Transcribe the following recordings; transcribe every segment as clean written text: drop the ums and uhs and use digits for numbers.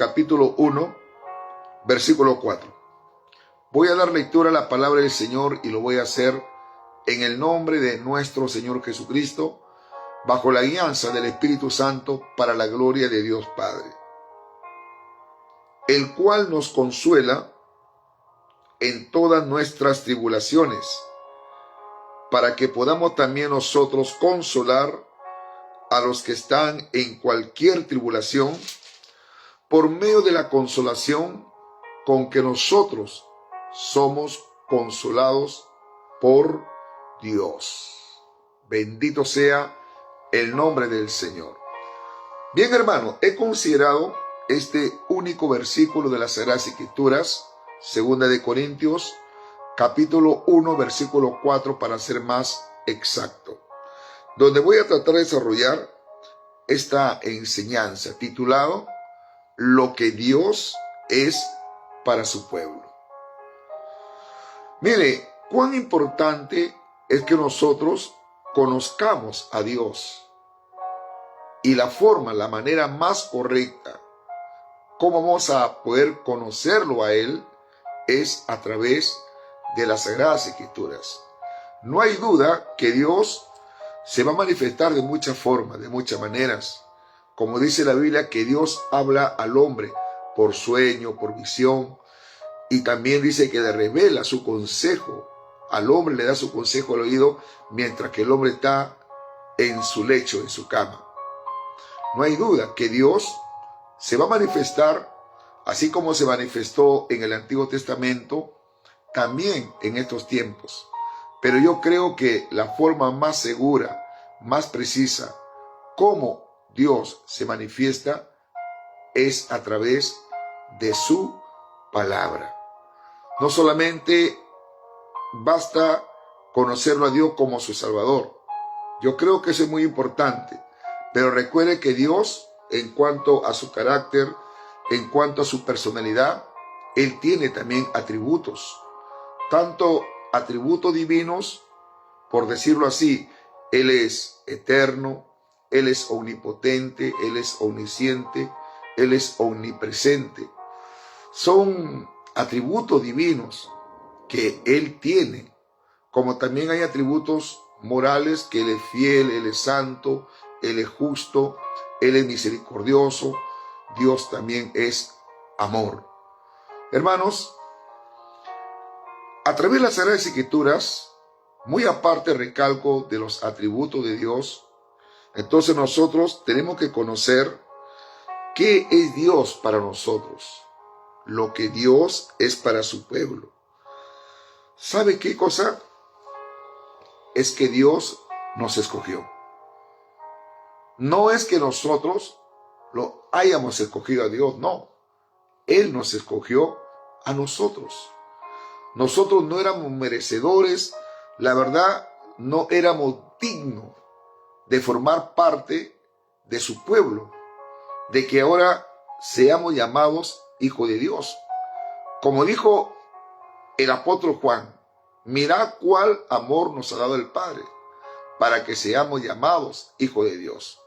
capítulo 1, versículo 4. Voy a dar lectura a la palabra del Señor y lo voy a hacer en el nombre de nuestro Señor Jesucristo, bajo la guianza del Espíritu Santo, para la gloria de Dios Padre, el cual nos consuela en todas nuestras tribulaciones, para que podamos también nosotros consolar a los que están en cualquier tribulación, por medio de la consolación con que nosotros somos consolados por Dios. Bendito sea el nombre del Señor. Bien, hermano, he considerado este único versículo de las Sagradas Escrituras, 2 de Corintios, capítulo 1, versículo 4, para ser más exacto, donde voy a tratar de desarrollar esta enseñanza titulado Lo que Dios es para su pueblo. Mire, cuán importante es que nosotros conozcamos a Dios, y la manera más correcta cómo vamos a poder conocerlo a Él es a través de las Sagradas Escrituras. No hay duda que Dios se va a manifestar de muchas formas, de muchas maneras. Como dice la Biblia, que Dios habla al hombre por sueño, por visión, y también dice que le revela su consejo. Al hombre le da su consejo al oído mientras que el hombre está en su lecho, en su cama. No hay duda que Dios se va a manifestar, así como se manifestó en el Antiguo Testamento, también en estos tiempos. Pero yo creo que la forma más segura, más precisa, cómo Dios se manifiesta, es a través de su palabra. No solamente basta conocerlo a Dios como su Salvador. Yo creo que eso es muy importante. Pero recuerde que Dios, en cuanto a su carácter, en cuanto a su personalidad, Él tiene también atributos. Tanto atributos divinos, por decirlo así, Él es eterno, Él es omnipotente, Él es omnisciente, Él es omnipresente. Son atributos divinos que Él tiene, como también hay atributos morales, que Él es fiel, Él es santo, Él es justo, Él es misericordioso. Dios también es amor. Hermanos, a través de las Sagradas Escrituras, muy aparte recalco de los atributos de Dios, entonces nosotros tenemos que conocer qué es Dios para nosotros, lo que Dios es para su pueblo. ¿Sabe qué cosa? Es que Dios nos escogió. No es que nosotros lo hayamos escogido a Dios, no. Él nos escogió a nosotros. Nosotros no éramos merecedores, la verdad, no éramos dignos de formar parte de su pueblo, de que ahora seamos llamados hijos de Dios. Como dijo el apóstol Juan, mirad cuál amor nos ha dado el Padre, para que seamos llamados hijos de Dios.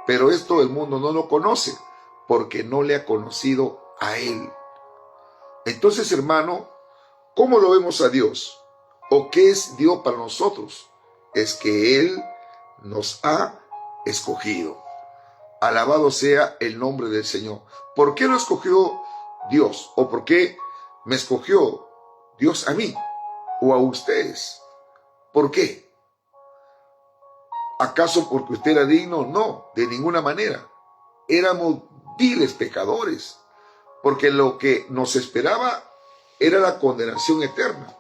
Pero esto el mundo no lo conoce, porque no le ha conocido a Él. Entonces, hermano, ¿cómo lo vemos a Dios? ¿O qué es Dios para nosotros? Es que Él nos ha escogido. Alabado sea el nombre del Señor. ¿Por qué lo escogió Dios? ¿O por qué me escogió Dios a mí o a ustedes? ¿Por qué? ¿Acaso porque usted era digno? No, de ninguna manera. Éramos viles pecadores, porque lo que nos esperaba era la condenación eterna.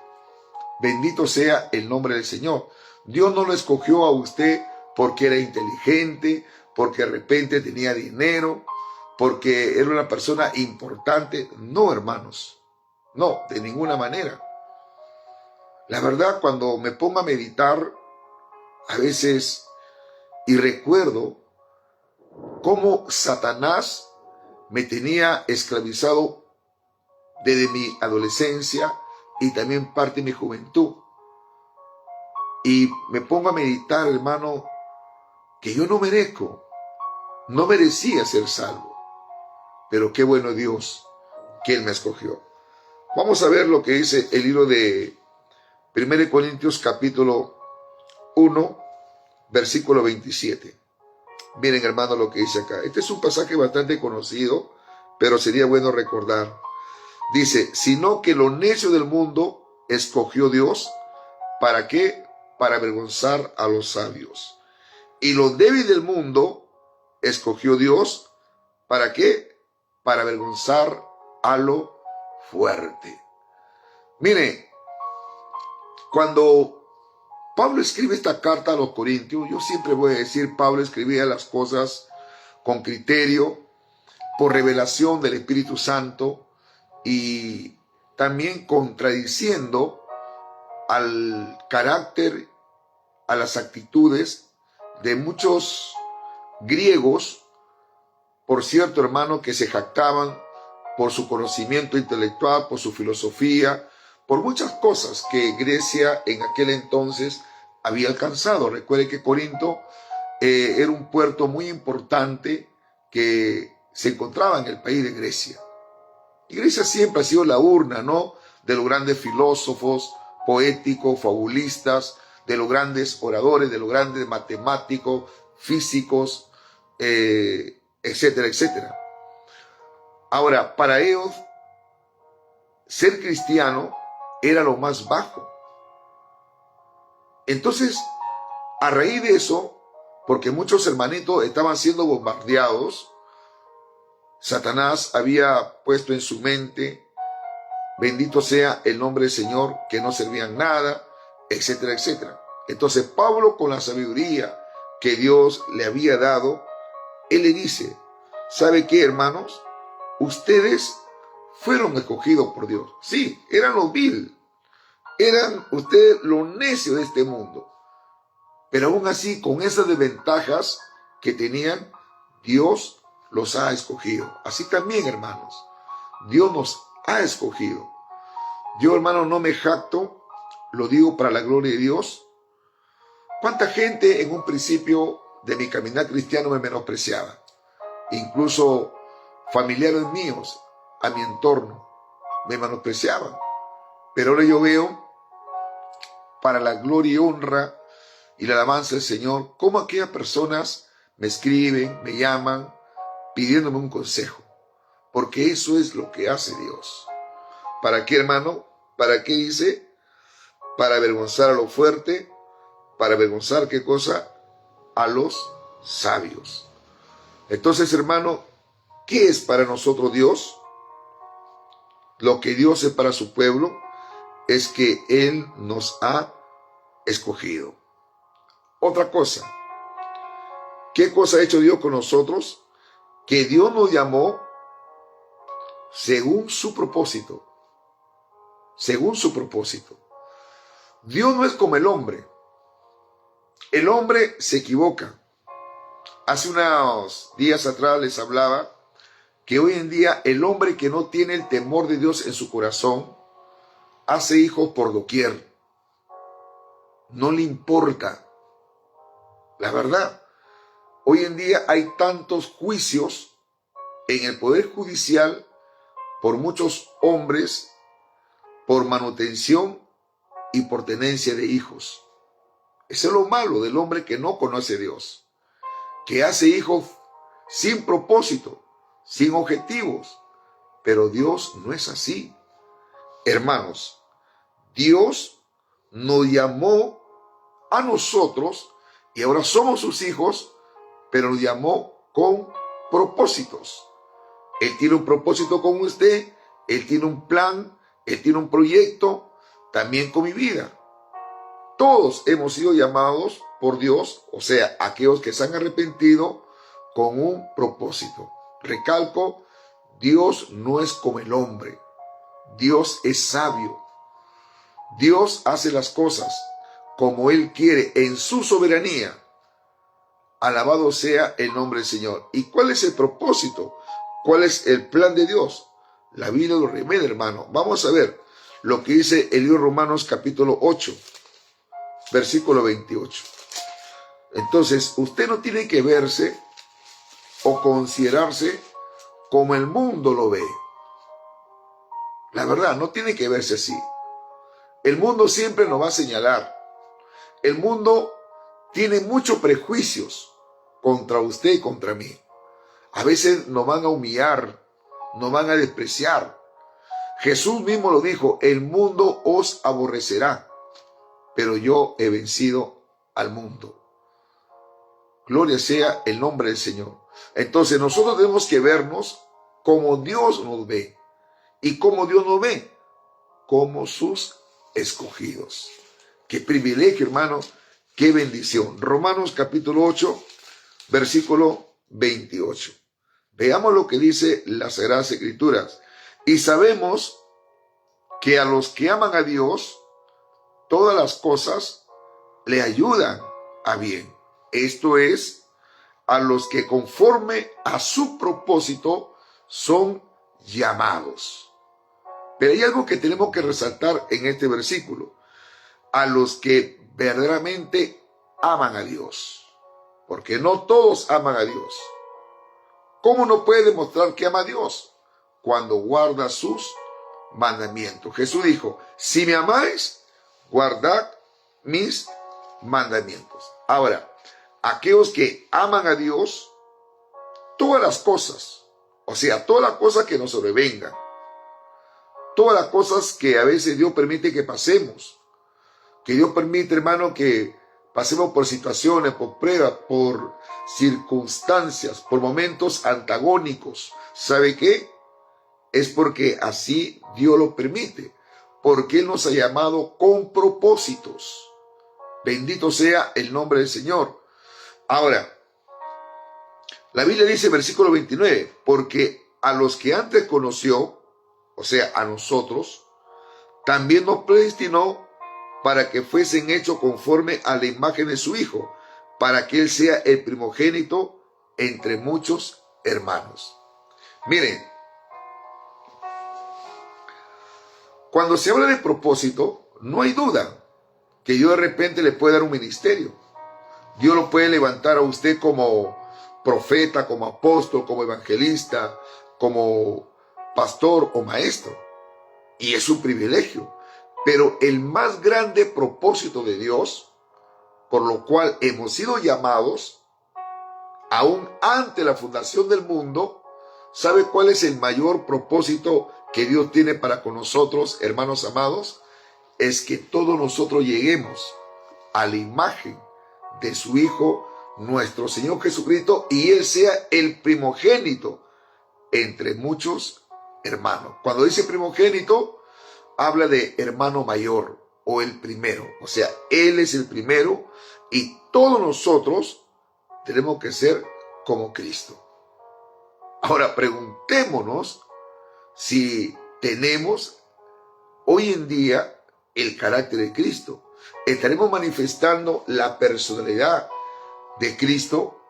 Bendito sea el nombre del Señor. Dios no lo escogió a usted porque era inteligente, porque de repente tenía dinero, porque era una persona importante. No, hermanos, no, de ninguna manera. La verdad, cuando me pongo a meditar, a veces, y recuerdo cómo Satanás me tenía esclavizado desde mi adolescencia y también parte de mi juventud. Y me pongo a meditar, hermano, que yo no merecía ser salvo. pero qué bueno Dios que Él me escogió. Vamos a ver lo que dice el libro de 1 Corintios capítulo 1, versículo 27. Miren, hermano, lo que dice acá. Este es un pasaje bastante conocido, pero sería bueno recordar. Dice, sino que lo necio del mundo escogió Dios. ¿Para qué? Para avergonzar a los sabios. Y lo débil del mundo escogió Dios. ¿Para qué? Para avergonzar a lo fuerte. Mire, cuando Pablo escribe esta carta a los Corintios, yo siempre voy a decir, Pablo escribía las cosas con criterio, por revelación del Espíritu Santo y también contradiciendo al carácter, a las actitudes de muchos griegos, por cierto, hermano, que se jactaban por su conocimiento intelectual, por su filosofía, por muchas cosas que Grecia en aquel entonces había alcanzado. Recuerde que Corinto era un puerto muy importante que se encontraba en el país de Grecia. Y Grecia siempre ha sido la urna, ¿no?, de los grandes filósofos, poéticos, fabulistas, de los grandes oradores, de los grandes matemáticos, físicos, etcétera, etcétera. Ahora, para ellos, ser cristiano era lo más bajo. Entonces, a raíz de eso, porque muchos hermanitos estaban siendo bombardeados, Satanás había puesto en su mente, bendito sea el nombre del Señor, que no servían nada, etcétera, etcétera. Entonces Pablo, con la sabiduría que Dios le había dado, él le dice, ¿sabe qué, hermanos? Ustedes fueron escogidos por Dios. Sí, eran los vil, eran ustedes los necios de este mundo. Pero aún así, con esas desventajas que tenían, Dios los ha escogido. Así también, hermanos, Dios nos ha escogido. Yo, hermano, no me jacto, lo digo para la gloria de Dios. ¿Cuánta gente en un principio de mi caminar cristiano me menospreciaba? Incluso familiares míos, a mi entorno, me menospreciaban. Pero ahora yo veo, para la gloria y honra y la alabanza del Señor, cómo aquellas personas me escriben, me llaman, pidiéndome un consejo. Porque eso es lo que hace Dios. ¿Para qué, hermano? ¿Para qué dice? Para avergonzar a lo fuerte, para avergonzar, ¿qué cosa? A los sabios. Entonces, hermano, ¿qué es para nosotros Dios? Lo que Dios es para su pueblo es que Él nos ha escogido. Otra cosa, ¿qué cosa ha hecho Dios con nosotros? Que Dios nos llamó según su propósito. Según su propósito. Dios no es como el hombre. El hombre se equivoca. Hace unos días atrás les hablaba que hoy en día el hombre que no tiene el temor de Dios en su corazón hace hijos por doquier. No le importa. La verdad, hoy en día hay tantos juicios en el Poder Judicial por muchos hombres, por manutención y por tenencia de hijos. Eso es lo malo del hombre que no conoce a Dios, que hace hijos sin propósito, sin objetivos. Pero Dios no es así. Hermanos, Dios nos llamó a nosotros y ahora somos sus hijos, pero nos llamó con propósitos. Él tiene un propósito con usted, Él tiene un plan, Él tiene un proyecto, también con mi vida. Todos hemos sido llamados por Dios, o sea, aquellos que se han arrepentido, con un propósito. Recalco, Dios no es como el hombre. Dios es sabio. Dios hace las cosas como Él quiere en su soberanía. Alabado sea el nombre del Señor. ¿Y cuál es el propósito? ¿Cuál es el plan de Dios? La Biblia lo remedia, hermano. Vamos a ver lo que dice el libro de Romanos capítulo 8, versículo 28. Entonces, usted no tiene que verse o considerarse como el mundo lo ve. La verdad, no tiene que verse así. El mundo siempre nos va a señalar. El mundo tiene muchos prejuicios contra usted y contra mí. A veces nos van a humillar, nos van a despreciar. Jesús mismo lo dijo, el mundo os aborrecerá, pero yo he vencido al mundo. Gloria sea el nombre del Señor. Entonces nosotros tenemos que vernos como Dios nos ve. ¿Y cómo Dios nos ve? Como sus escogidos. Qué privilegio, hermano, qué bendición. Romanos capítulo 8, versículo 28. Veamos lo que dice las Sagradas Escrituras. Y sabemos que a los que aman a Dios, todas las cosas le ayudan a bien. Esto es, a los que conforme a su propósito son llamados. Pero hay algo que tenemos que resaltar en este versículo. A los que verdaderamente aman a Dios. Porque no todos aman a Dios. ¿Cómo uno puede demostrar que ama a Dios? Cuando guarda sus mandamientos. Jesús dijo, si me amáis, guardad mis mandamientos. Ahora, aquellos que aman a Dios, todas las cosas, o sea, todas las cosas que nos sobrevengan, todas las cosas que a veces Dios permite que pasemos, que Dios permite, hermano, que pasemos por situaciones, por pruebas, por circunstancias, por momentos antagónicos. ¿Sabe qué? Es porque así Dios lo permite, porque Él nos ha llamado con propósitos. Bendito sea el nombre del Señor. Ahora, la Biblia dice, versículo 29, porque a los que antes conoció, o sea, a nosotros, también nos predestinó para que fuesen hechos conforme a la imagen de su Hijo, para que Él sea el primogénito entre muchos hermanos. Miren, cuando se habla de propósito, no hay duda que Dios de repente le puede dar un ministerio. Dios lo puede levantar a usted como profeta, como apóstol, como evangelista, como pastor o maestro. Y es un privilegio. Pero el más grande propósito de Dios, por lo cual hemos sido llamados, aún ante la fundación del mundo, ¿sabe cuál es el mayor propósito que Dios tiene para con nosotros, hermanos amados? Es que todos nosotros lleguemos a la imagen de su Hijo, nuestro Señor Jesucristo, y Él sea el primogénito entre muchos hermanos. Cuando dice primogénito, habla de hermano mayor o el primero. O sea, Él es el primero y todos nosotros tenemos que ser como Cristo. Ahora, preguntémonos si tenemos hoy en día el carácter de Cristo. ¿Estaremos manifestando la personalidad de Cristo?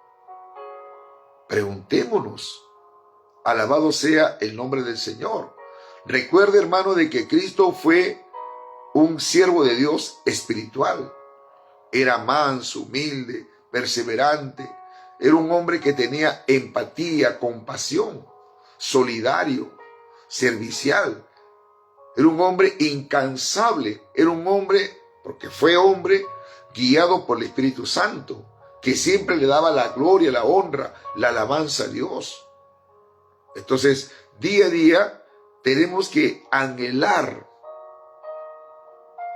Preguntémonos. Alabado sea el nombre del Señor. Recuerde, hermano, de que Cristo fue un siervo de Dios espiritual. Era manso, humilde, perseverante. Era un hombre que tenía empatía, compasión, solidario, servicial. Era un hombre incansable. Era un hombre, porque fue hombre, guiado por el Espíritu Santo, que siempre le daba la gloria, la honra, la alabanza a Dios. Entonces, día a día, tenemos que anhelar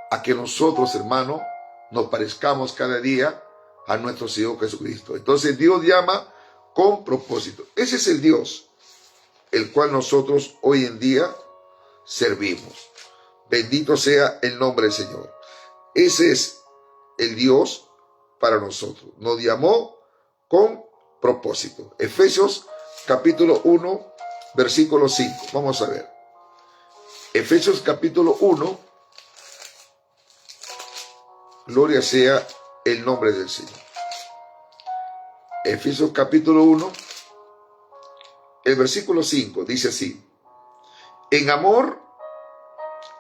a que nosotros, hermano, nos parezcamos cada día a nuestro Señor Jesucristo. Entonces, Dios llama con propósito. Ese es el Dios, el cual nosotros hoy en día servimos. Bendito sea el nombre del Señor. Ese es el Dios para nosotros. Nos llamó con propósito. Efesios capítulo 1, versículo 5. Vamos a ver. Efesios capítulo 1. Gloria sea el nombre del Señor. Efesios capítulo 1, el versículo 5 dice así: en amor,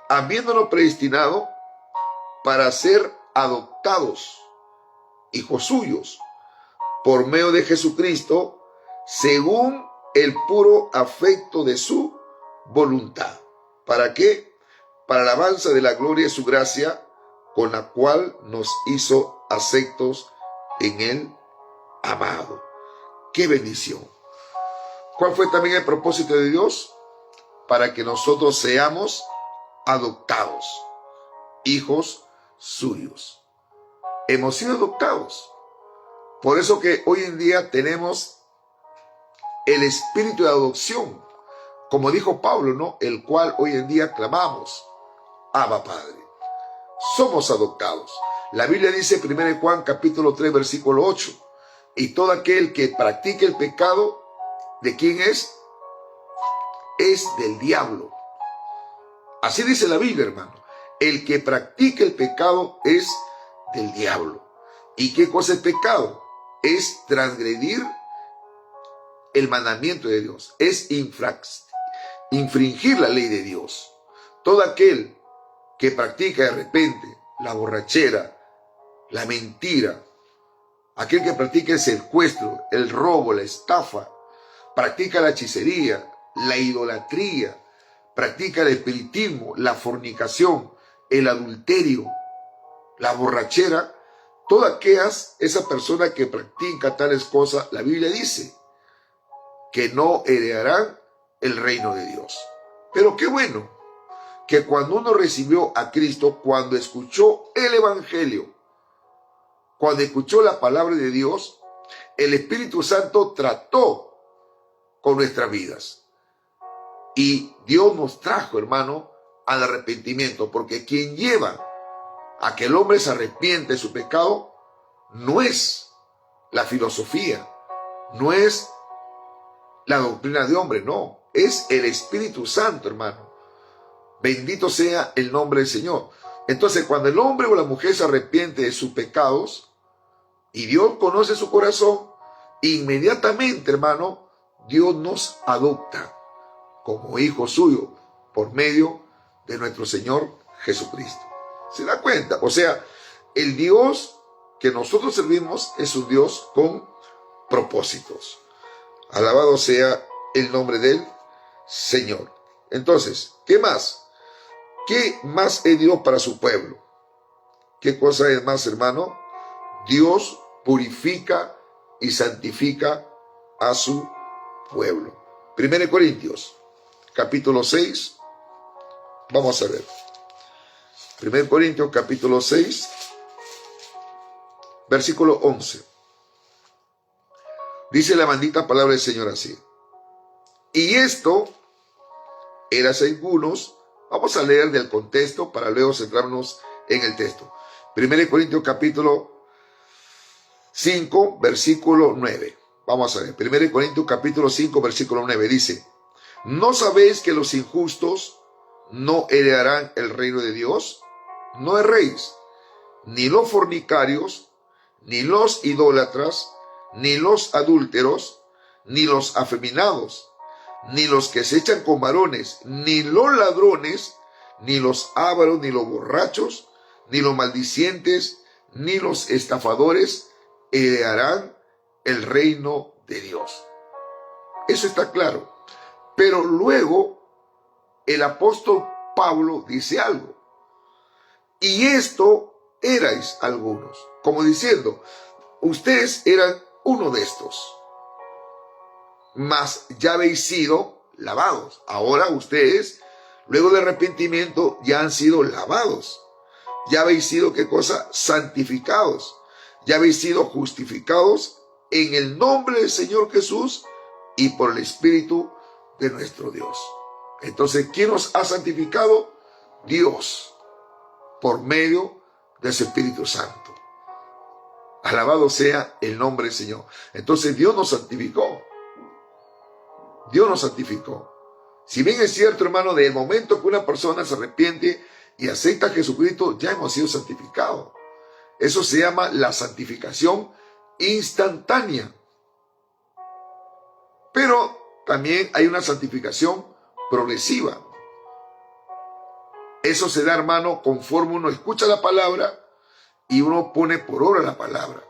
habiéndonos predestinado para ser adoptados, hijos suyos, por medio de Jesucristo, según el puro afecto de su voluntad. ¿Para qué? Para la alabanza de la gloria de su gracia, con la cual nos hizo aceptos en el amado. ¡Qué bendición! ¿Cuál fue también el propósito de Dios? Para que nosotros seamos adoptados, hijos suyos. Hemos sido adoptados. Por eso que hoy en día tenemos el espíritu de adopción, como dijo Pablo, ¿no? El cual hoy en día clamamos, Abba Padre. Somos adoptados. La Biblia dice, 1 Juan capítulo 3, versículo 8, y todo aquel que practique el pecado, ¿de quién es? Es del diablo. Así dice la Biblia, hermano. El que practique el pecado es del diablo. ¿Y qué cosa es pecado? Es transgredir el mandamiento de Dios. Es infringir la ley de Dios. Todo aquel que practica de repente la borrachera, la mentira, aquel que practica el secuestro, el robo, la estafa, practica la hechicería, la idolatría, practica el espiritismo, la fornicación, el adulterio, la borrachera, todas esa persona que practica tales cosas, la Biblia dice que no heredarán el reino de Dios. Pero qué bueno que cuando uno recibió a Cristo, cuando escuchó el Evangelio, cuando escuchó la palabra de Dios, el Espíritu Santo trató con nuestras vidas. Y Dios nos trajo, hermano, al arrepentimiento, porque quien lleva a que el hombre se arrepiente de su pecado no es la filosofía, no es la doctrina de hombre, no, es el Espíritu Santo, hermano. Bendito sea el nombre del Señor. Entonces, cuando el hombre o la mujer se arrepiente de sus pecados y Dios conoce su corazón, inmediatamente, hermano, Dios nos adopta como hijo suyo por medio de nuestro Señor Jesucristo. ¿Se da cuenta? O sea, el Dios que nosotros servimos es un Dios con propósitos. Alabado sea el nombre del Señor. Entonces, ¿qué más? ¿Qué más es Dios para su pueblo? ¿Qué cosa es más, hermano? Dios purifica y santifica a su pueblo. 1 Corintios, capítulo 6. Vamos a ver. 1 Corintios, capítulo 6, versículo 11. Dice la bendita palabra del Señor así. Y esto, eras algunos. Vamos a leer del contexto para luego centrarnos en el texto. 1 Corintios capítulo 5, versículo 9. Vamos a ver. 1 Corintios capítulo 5, versículo 9 dice: ¿No sabéis que los injustos no heredarán el reino de Dios? No erréis, ni los fornicarios, ni los idólatras, ni los adúlteros, ni los afeminados, ni los que se echan con varones, ni los ladrones, ni los ávaros, ni los borrachos, ni los maldicientes, ni los estafadores heredarán el reino de Dios. Eso está claro. Pero luego el apóstol Pablo dice algo. Y esto erais algunos, como diciendo, ustedes eran uno de estos, mas ya habéis sido lavados. Ahora ustedes, luego del arrepentimiento, ya han sido lavados. Ya habéis sido, ¿qué cosa? Santificados. Ya habéis sido justificados en el nombre del Señor Jesús y por el Espíritu de nuestro Dios. Entonces, ¿quién nos ha santificado? Dios, por medio de su Espíritu Santo. Alabado sea el nombre del Señor. Entonces, Dios nos santificó. Dios nos santificó. Si bien es cierto, hermano, desde el momento que una persona se arrepiente y acepta a Jesucristo, ya hemos sido santificados. Eso se llama la santificación instantánea. Pero también hay una santificación progresiva. Eso se da, hermano, conforme uno escucha la palabra y uno pone por obra la palabra.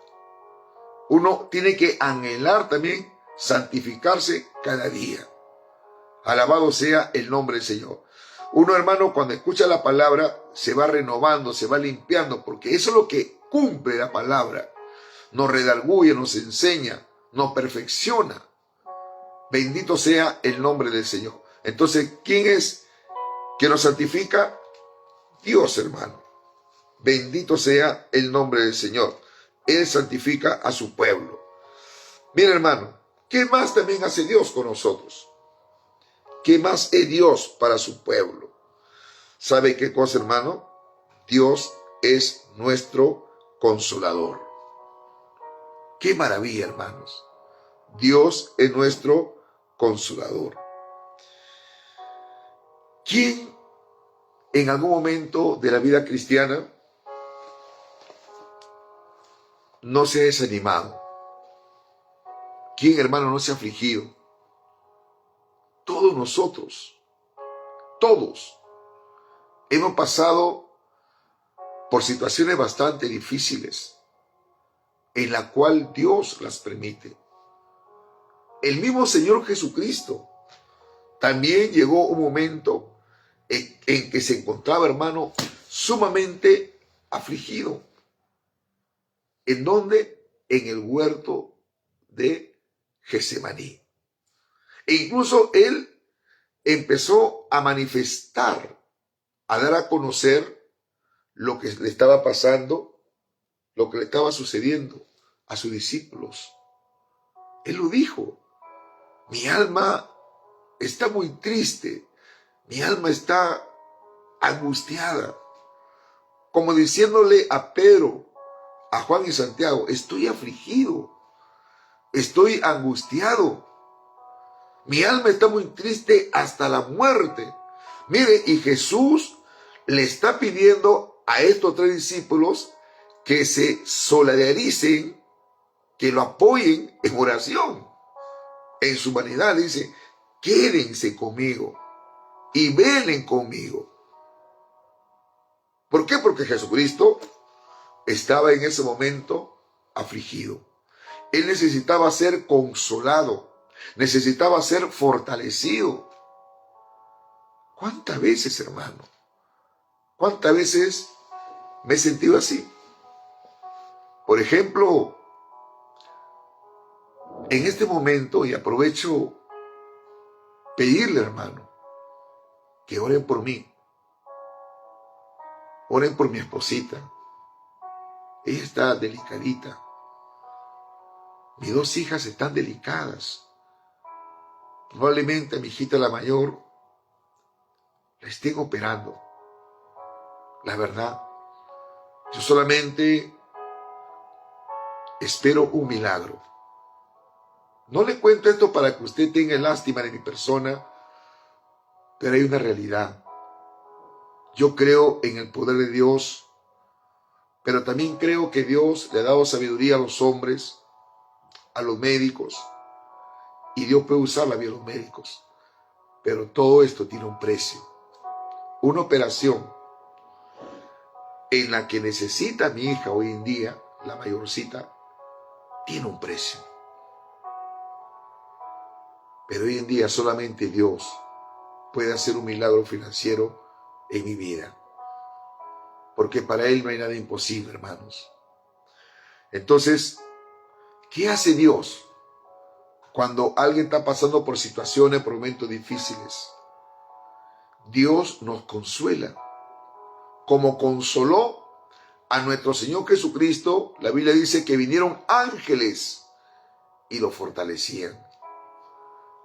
Uno tiene que anhelar también santificarse cada día. Alabado sea el nombre del Señor. Uno, hermano, cuando escucha la palabra, se va renovando, se va limpiando, porque eso es lo que cumple la palabra. Nos redarguye, nos enseña, nos perfecciona. Bendito sea el nombre del Señor. Entonces, ¿quién es que nos santifica? Dios, hermano. Bendito sea el nombre del Señor. Él santifica a su pueblo. Mira, hermano, ¿qué más también hace Dios con nosotros? ¿Qué más es Dios para su pueblo? ¿Sabe qué cosa, hermano? Dios es nuestro consolador. ¡Qué maravilla, hermanos! Dios es nuestro consolador. ¿Quién en algún momento de la vida cristiana no se ha desanimado? ¿Quién, hermano, no se ha afligido? Todos nosotros, todos, hemos pasado por situaciones bastante difíciles, en la cual Dios las permite. El mismo Señor Jesucristo también llegó un momento en que se encontraba, hermano, sumamente afligido. ¿En dónde? En el huerto de Getsemaní. E incluso él empezó a manifestar, a dar a conocer lo que le estaba pasando, lo que le estaba sucediendo a sus discípulos. Él lo dijo: mi alma está muy triste, mi alma está angustiada. Como diciéndole a Pedro, a Juan y Santiago: estoy afligido, estoy angustiado. Mi alma está muy triste hasta la muerte. Mire, y Jesús le está pidiendo a estos tres discípulos que se solidaricen, que lo apoyen en oración. En su humanidad dice: quédense conmigo y velen conmigo. ¿Por qué? Porque Jesucristo estaba en ese momento afligido. Él necesitaba ser consolado, necesitaba ser fortalecido. ¿Cuántas veces, hermano? ¿Cuántas veces me he sentido así? Por ejemplo, en este momento, y aprovecho pedirle, hermano, que oren por mí. Oren por mi esposita. Ella está delicadita. Mis dos hijas están delicadas. Probablemente a mi hijita la mayor la estén operando. La verdad, yo solamente espero un milagro. No le cuento esto para que usted tenga lástima de mi persona, pero hay una realidad. Yo creo en el poder de Dios, pero también creo que Dios le ha dado sabiduría a los hombres, a los médicos, y Dios puede usar la vida de los médicos. Pero todo esto tiene un precio. Una operación en la que necesita mi hija hoy en día, la mayorcita, tiene un precio. Pero hoy en día solamente Dios puede hacer un milagro financiero en mi vida. Porque para Él no hay nada imposible, hermanos. Entonces, ¿qué hace Dios cuando alguien está pasando por situaciones, por momentos difíciles? Dios nos consuela. Como consoló a nuestro Señor Jesucristo, la Biblia dice que vinieron ángeles y lo fortalecían.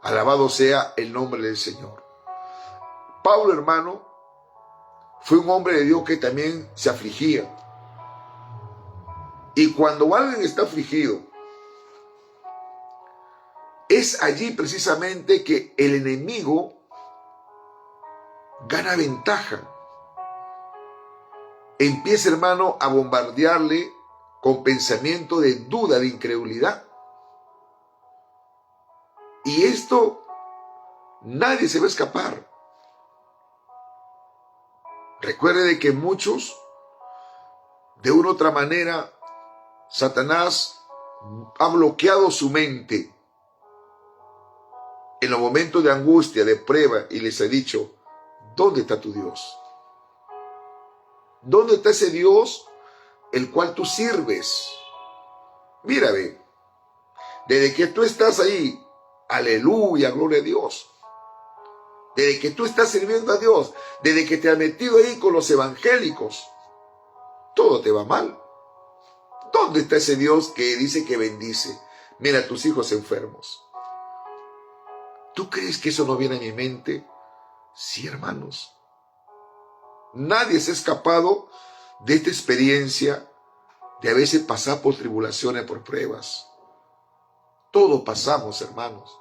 Alabado sea el nombre del Señor. Pablo, hermano, fue un hombre de Dios que también se afligía. Y cuando alguien está afligido, es allí precisamente que el enemigo gana ventaja. Empieza, hermano, a bombardearle con pensamiento de duda, de incredulidad. Y esto nadie se va a escapar. Recuerde de que muchos, de una u otra manera, Satanás ha bloqueado su mente en los momentos de angustia, de prueba, y les he dicho, ¿dónde está tu Dios? ¿Dónde está ese Dios el cual tú sirves? Mira, ve, desde que tú estás ahí, aleluya, gloria a Dios. Desde que tú estás sirviendo a Dios, desde que te has metido ahí con los evangélicos, todo te va mal. ¿Dónde está ese Dios que dice que bendice? Mira a tus hijos enfermos. ¿Tú crees que eso no viene a mi mente? Sí, hermanos. Nadie se ha escapado de esta experiencia de a veces pasar por tribulaciones, por pruebas. Todos pasamos, hermanos.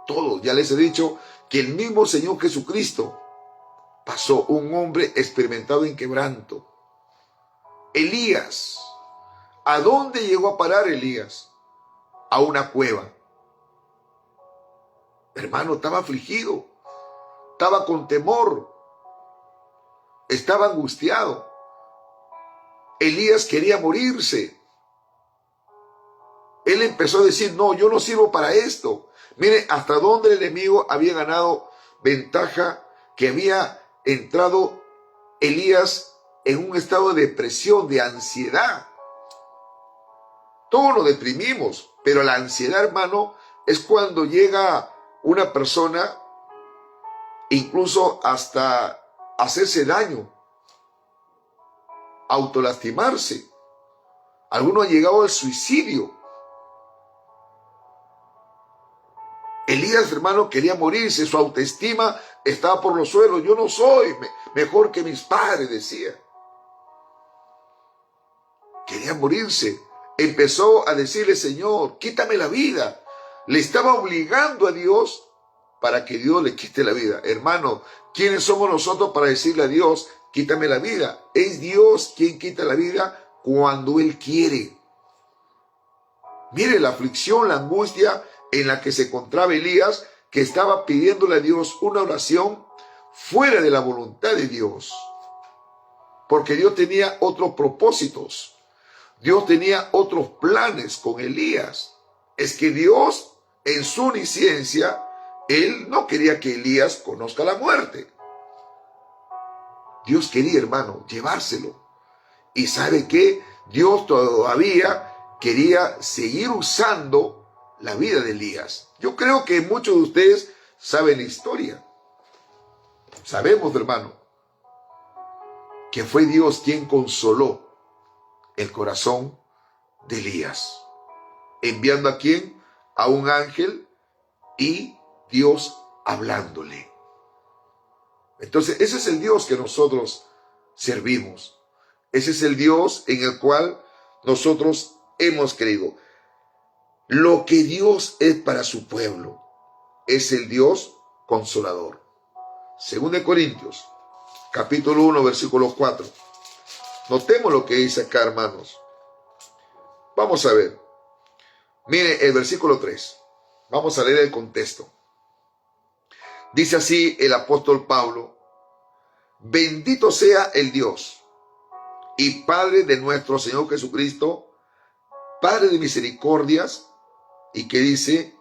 Todos. Ya les he dicho que el mismo Señor Jesucristo pasó, un hombre experimentado en quebranto. Elías. ¿A dónde llegó a parar Elías? A una cueva. Hermano, estaba afligido. Estaba con temor. Estaba angustiado. Elías quería morirse. Él empezó a decir, no, yo no sirvo para esto. Mire hasta dónde el enemigo había ganado ventaja, que había entrado Elías en un estado de depresión, de ansiedad. Todos nos deprimimos, pero la ansiedad, hermano, es cuando llega una persona incluso hasta hacerse daño, autolastimarse. Algunos han llegado al suicidio. Elías, hermano, quería morirse, su autoestima estaba por los suelos. Yo no soy mejor que mis padres, decía. Quería morirse. Empezó a decirle, Señor, quítame la vida. Le estaba obligando a Dios para que Dios le quite la vida. Hermano, ¿quiénes somos nosotros para decirle a Dios, quítame la vida? Es Dios quien quita la vida cuando Él quiere. Mire la aflicción, la angustia en la que se encontraba Elías, que estaba pidiéndole a Dios una oración fuera de la voluntad de Dios. Porque Dios tenía otros propósitos. Dios tenía otros planes con Elías. Es que Dios, en su omnisciencia, Él no quería que Elías conozca la muerte. Dios quería, hermano, llevárselo. Y ¿sabe qué? Dios todavía quería seguir usando la vida de Elías. Yo creo que muchos de ustedes saben la historia. Sabemos, hermano, que fue Dios quien consoló el corazón de Elías, enviando a quién, a un ángel, y Dios hablándole. Entonces, ese es el Dios que nosotros servimos. Ese es el Dios en el cual nosotros hemos creído. Lo que Dios es para su pueblo es el Dios consolador. Según de Corintios, capítulo 1, versículo 4. Notemos lo que dice acá, hermanos. Vamos a ver. Mire el versículo 3. Vamos a leer el contexto. Dice así el apóstol Pablo: bendito sea el Dios y Padre de nuestro Señor Jesucristo, Padre de misericordias, y que dice,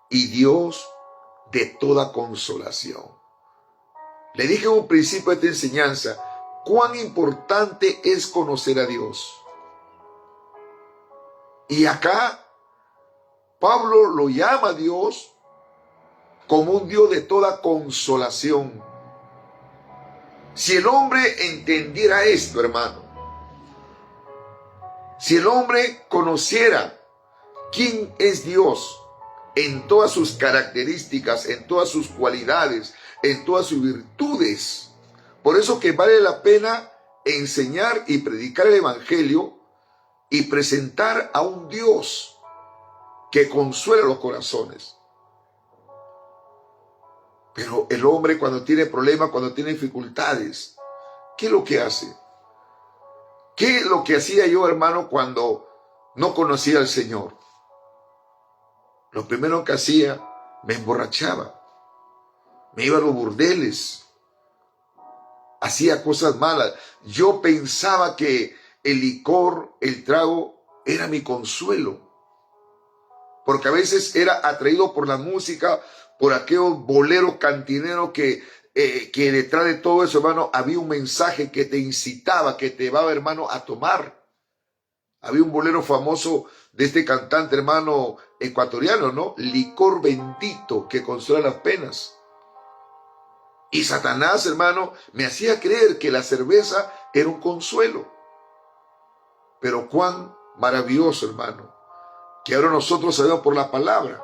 y Dios de toda consolación. Le dije en un principio de esta enseñanza, cuán importante es conocer a Dios. Y acá Pablo lo llama a Dios como un Dios de toda consolación. Si el hombre entendiera esto, hermano, si el hombre conociera quién es Dios en todas sus características, en todas sus cualidades, en todas sus virtudes, por eso que vale la pena enseñar y predicar el evangelio y presentar a un Dios que consuela los corazones. Pero el hombre, cuando tiene problemas, cuando tiene dificultades, ¿qué es lo que hace? ¿Qué es lo que hacía yo, hermano, cuando no conocía al Señor? Lo primero que hacía, me emborrachaba, me iba a los burdeles, hacía cosas malas. Yo pensaba que el licor, el trago, era mi consuelo, porque a veces era atraído por la música, por aquellos boleros cantineros que detrás de todo eso, hermano, había un mensaje que te incitaba, que te llevaba, hermano, a tomar. Había un bolero famoso de este cantante, hermano, ecuatoriano, ¿no? Licor bendito que consuela las penas. Y Satanás, hermano, me hacía creer que la cerveza era un consuelo. Pero cuán maravilloso, hermano, que ahora nosotros sabemos por la palabra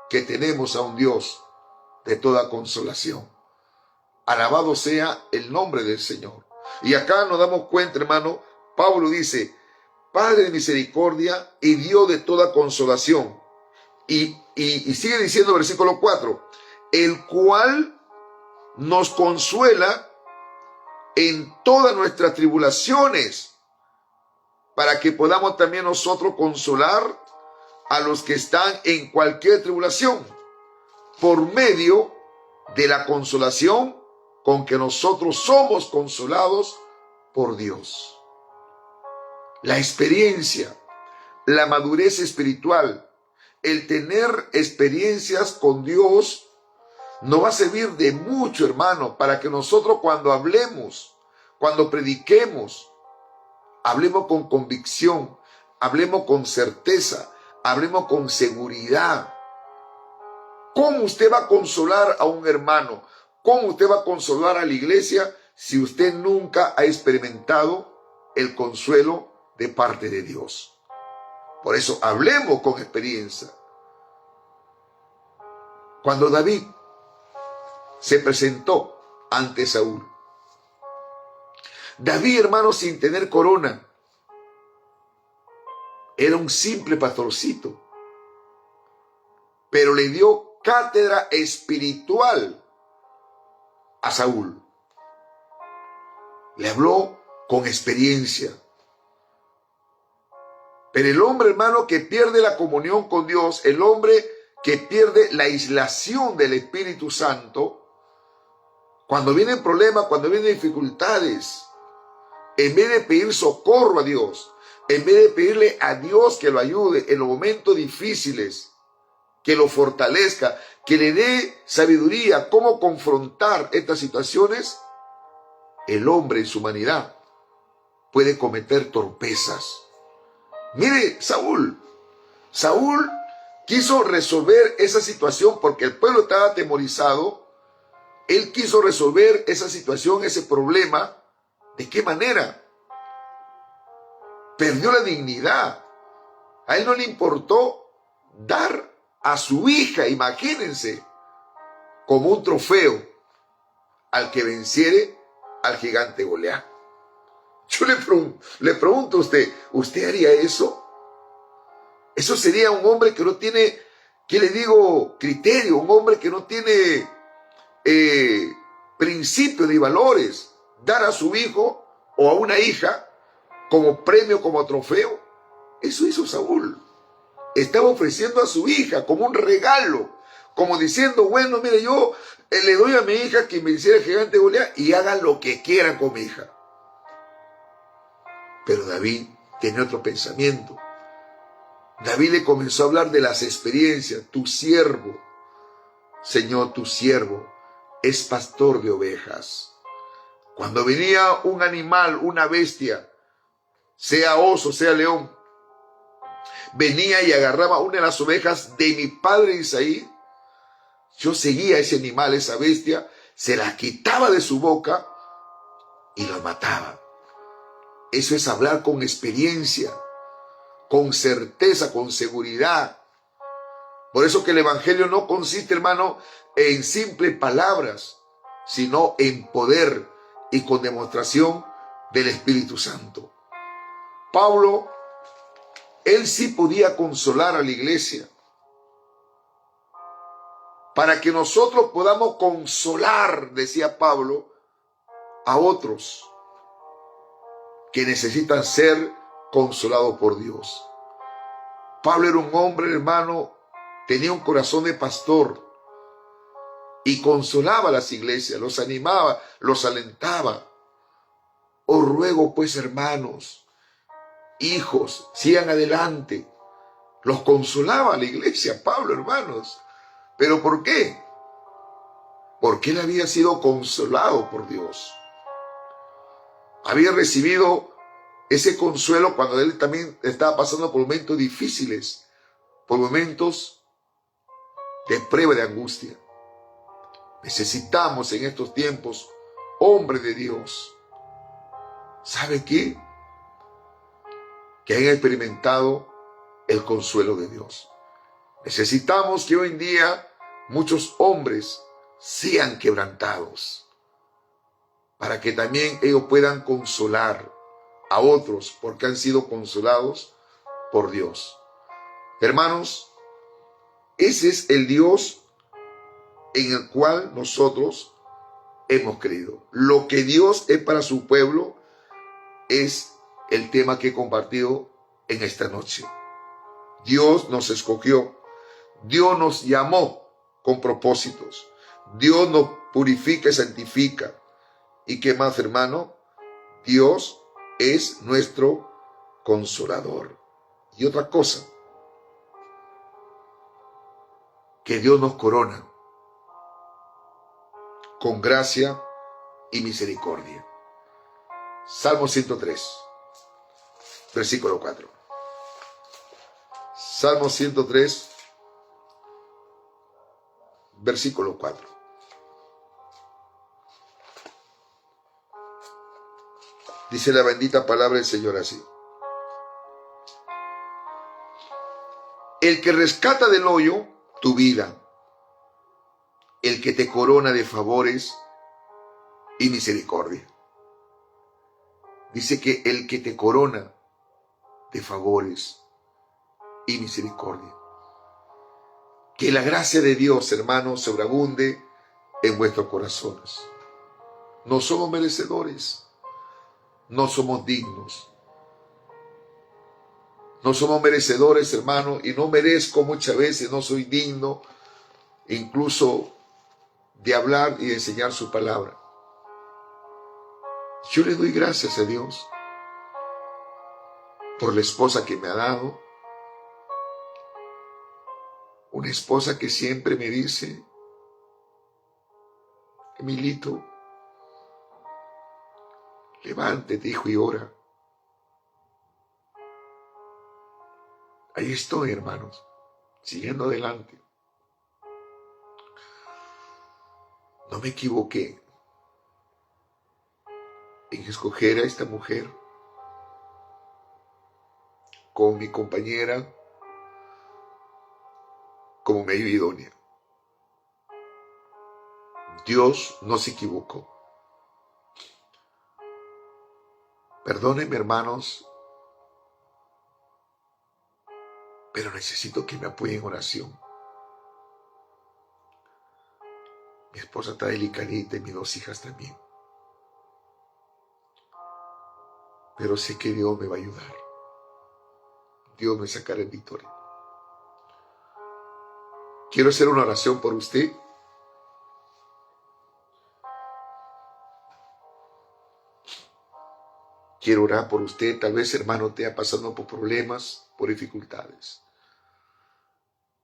que tenemos a un Dios de toda consolación. Alabado sea el nombre del Señor. Y acá nos damos cuenta, hermano, Pablo dice, Padre de misericordia y Dios de toda consolación. Y sigue diciendo el versículo 4, el cual nos consuela en todas nuestras tribulaciones, para que podamos también nosotros consolar a los que están en cualquier tribulación, por medio de la consolación con que nosotros somos consolados por Dios. La experiencia, la madurez espiritual, el tener experiencias con Dios nos va a servir de mucho, hermano, para que nosotros cuando hablemos, cuando prediquemos, hablemos con convicción, hablemos con certeza, hablemos con seguridad. ¿Cómo usted va a consolar a un hermano? ¿Cómo usted va a consolar a la iglesia si usted nunca ha experimentado el consuelo de parte de Dios? Por eso hablemos con experiencia. Cuando David se presentó ante Saúl, David, hermano, sin tener corona, era un simple pastorcito, pero le dio cátedra espiritual a Saúl. Le habló con experiencia. Pero el hombre, hermano, que pierde la comunión con Dios, el hombre que pierde la aislación del Espíritu Santo, cuando vienen problemas, cuando vienen dificultades, en vez de pedir socorro a Dios, en vez de pedirle a Dios que lo ayude en los momentos difíciles, que lo fortalezca, que le dé sabiduría, cómo confrontar estas situaciones, el hombre en su humanidad puede cometer torpezas. Mire, Saúl quiso resolver esa situación porque el pueblo estaba atemorizado. Él quiso resolver esa situación, ese problema. ¿De qué manera? Perdió la dignidad. A él no le importó dar a su hija, imagínense, como un trofeo al que venciere al gigante Goliat. Yo le pregunto a usted, ¿usted haría eso? Eso sería un hombre que no tiene, ¿qué le digo? Criterio, un hombre que no tiene principios ni valores. Dar a su hijo o a una hija como premio, como trofeo. Eso hizo Saúl. Estaba ofreciendo a su hija como un regalo, como diciendo, bueno, mire, yo le doy a mi hija que me hiciera el gigante Goliat y hagan lo que quieran con mi hija. Pero David tenía otro pensamiento. David le comenzó a hablar de las experiencias. Tu siervo, Señor, tu siervo es pastor de ovejas. Cuando venía un animal, una bestia, sea oso, sea león, venía y agarraba una de las ovejas de mi padre Isaí, yo seguía a ese animal, esa bestia, se la quitaba de su boca y la mataba. Eso es hablar con experiencia, con certeza, con seguridad. Por eso que el evangelio no consiste, hermano, en simples palabras, sino en poder y con demostración del Espíritu Santo. Pablo, él sí podía consolar a la iglesia, para que nosotros podamos consolar, decía Pablo, a otros que necesitan ser consolados por Dios. Pablo era un hombre, hermano, tenía un corazón de pastor y consolaba a las iglesias, los animaba, los alentaba. Os ruego pues, hermanos, hijos, sigan adelante. Los consolaba a la iglesia, Pablo, hermanos. ¿Pero por qué? porque él había sido consolado por Dios. Había recibido ese consuelo cuando él también estaba pasando por momentos difíciles, por momentos de prueba, de angustia. Necesitamos en estos tiempos hombres de Dios. ¿Sabe qué? Que hayan experimentado el consuelo de Dios. Necesitamos que hoy en día muchos hombres sean quebrantados para que también ellos puedan consolar a otros porque han sido consolados por Dios. Hermanos, ese es el Dios en el cual nosotros hemos creído. Lo que Dios es para su pueblo es el tema que he compartido en esta noche. Dios nos escogió, Dios nos llamó con propósitos, Dios nos purifica y santifica. ¿Y qué más, hermano? Dios es nuestro consolador. Y otra cosa, que Dios nos corona con gracia y misericordia. Salmo 103, versículo 4. Salmo 103, versículo 4. Dice la bendita palabra del Señor así: el que rescata del hoyo tu vida, el que te corona de favores y misericordia. Dice que el que te corona de favores y misericordia. Que la gracia de Dios, hermanos, sobreabunde en vuestros corazones. No somos merecedores, no somos dignos. No somos merecedores, hermano, y no merezco muchas veces, no soy digno incluso de hablar y de enseñar su palabra. Yo le doy gracias a Dios por la esposa que me ha dado, una esposa que siempre me dice: Emilito, levántate, hijo, y ora. Ahí estoy, hermanos, siguiendo adelante. No me equivoqué en escoger a esta mujer como mi compañera, como medio idónea. Dios no se equivocó. Perdónenme, hermanos, pero necesito que me apoyen en oración. Mi esposa está delicadita y mis dos hijas también. Pero sé que Dios me va a ayudar. Dios me sacará en victoria. Quiero hacer una oración por usted. Quiero orar por usted. Tal vez, hermano, esté pasando por problemas, por dificultades.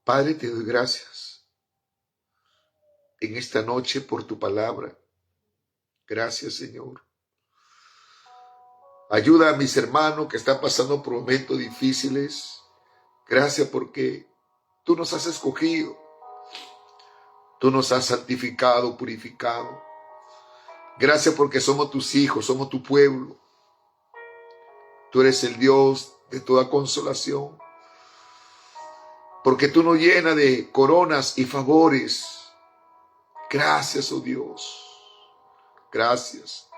Padre, te doy gracias en esta noche por tu palabra. Gracias, Señor. Ayuda a mis hermanos que están pasando por momentos difíciles. Gracias porque tú nos has escogido. Tú nos has santificado, purificado. Gracias porque somos tus hijos, somos tu pueblo. Tú eres el Dios de toda consolación. Porque tú nos llenas de coronas y favores. Gracias, oh Dios. Gracias.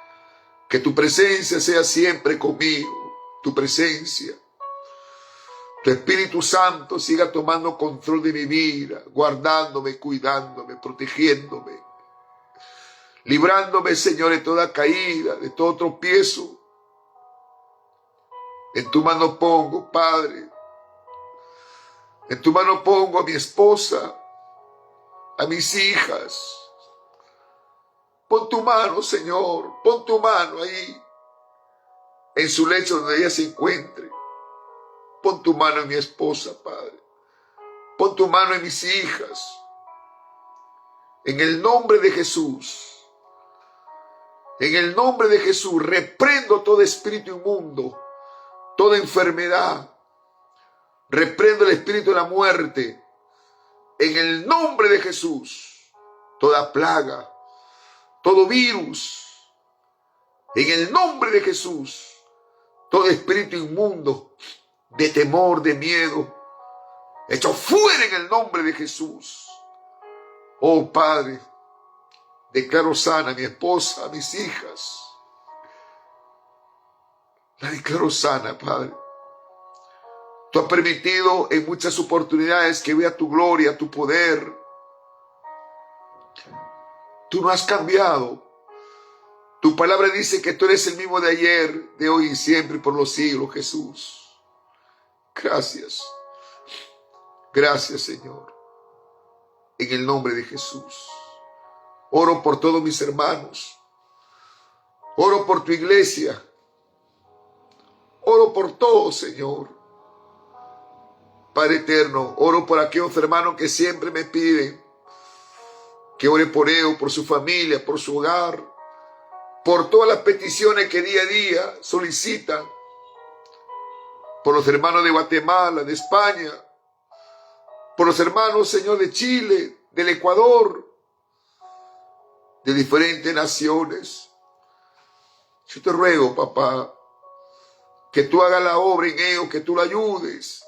Que tu presencia sea siempre conmigo. Tu presencia. Tu Espíritu Santo siga tomando control de mi vida, guardándome, cuidándome, protegiéndome. Librándome, Señor, de toda caída, de todo tropiezo. En tu mano pongo, Padre. En tu mano pongo a mi esposa, a mis hijas. Pon tu mano, Señor, pon tu mano ahí, en su lecho donde ella se encuentre. Pon tu mano en mi esposa, Padre. Pon tu mano en mis hijas. En el nombre de Jesús. En el nombre de Jesús reprendo todo espíritu inmundo, toda enfermedad. Reprendo el espíritu de la muerte. En el nombre de Jesús. Toda plaga, todo virus. En el nombre de Jesús. Todo espíritu inmundo, de temor, de miedo, hecho fuera en el nombre de Jesús. Oh Padre, declaro sana a mi esposa, a mis hijas. La declaro sana, Padre. Tú has permitido en muchas oportunidades que vea tu gloria, tu poder. Tú no has cambiado. Tu palabra dice que tú eres el mismo de ayer, de hoy y siempre, por los siglos, Jesús. Gracias. Gracias, Señor. En el nombre de Jesús. Oro por todos mis hermanos. Oro por tu iglesia. Oro por todos, Señor. Padre eterno, oro por aquellos hermanos que siempre me piden que ore por ellos, por su familia, por su hogar, por todas las peticiones que día a día solicitan, por los hermanos de Guatemala, de España, por los hermanos, Señor, de Chile, del Ecuador, de diferentes naciones. Yo te ruego, papá, que tú hagas la obra en ellos, que tú lo ayudes,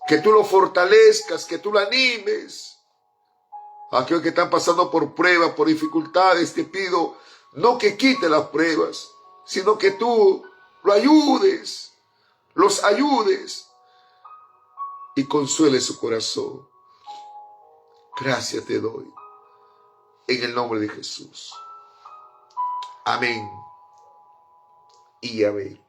que tú lo fortalezcas, que tú lo animes. Aquellos que están pasando por pruebas, por dificultades, te pido no que quite las pruebas, sino que tú lo ayudes, los ayudes y consuele su corazón. Gracias te doy, en el nombre de Jesús. Amén y amén.